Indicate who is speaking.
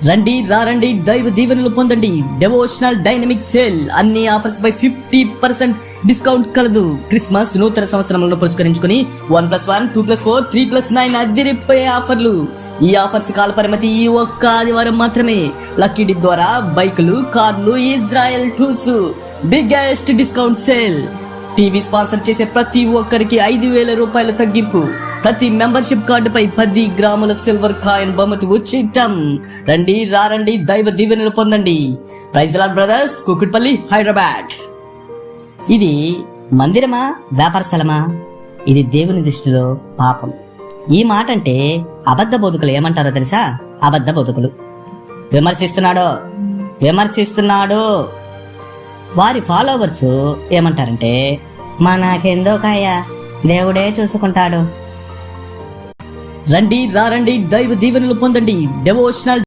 Speaker 1: రండి దైవ దీవెనలు పొందండి. డెవోషనల్ డైనమిక్ సేల్ అన్ని ఆఫర్స్ పై 50% డిస్కౌంట్ కలదు. క్రిస్మస్ నూతన సంవత్సరంలో పురస్కరించుకుని 1+1, 2+4, 3+9 అదిరిపోయే ఆఫర్లు. ఈ ఆఫర్స్ కాల పరిమితి ఈ ఒక్క ఆదివారం మాత్రమే. లక్కీ డిప్ ద్వారా బైకులు, కార్లు, Israel tools biggest discount sale. TV sponsor చేసే ప్రతి ఒక్కరికి 5,000 రూపాయల తగ్గింపు. ప్రతి మెంబర్షిప్ కార్డుపై 10 గ్రాముల సిల్వర్ కాయిన్ బహుమతి ఉచితం. రండి దైవ దీవెనలు పొందండి. Praise the lord brothers, Kukatpally, Hyderabad. ఇది మందిరమా, వ్యాపార స్థలమా? ఇది దేవుని దృష్టిలో పాపం. ఈ మాట అంటే అబద్ధ బోధకులు ఏమంటారో తెలుసా? అబద్ధ బోధకులు విమర్శిస్తున్నాడు. వారి ఫాలోవర్స్ ఏమంటారంటే, నాకెందో కాయ, దేవుడే చూసుకుంటాడు. రండి దైవ దీవెనలు పొందండి. డెవోషనల్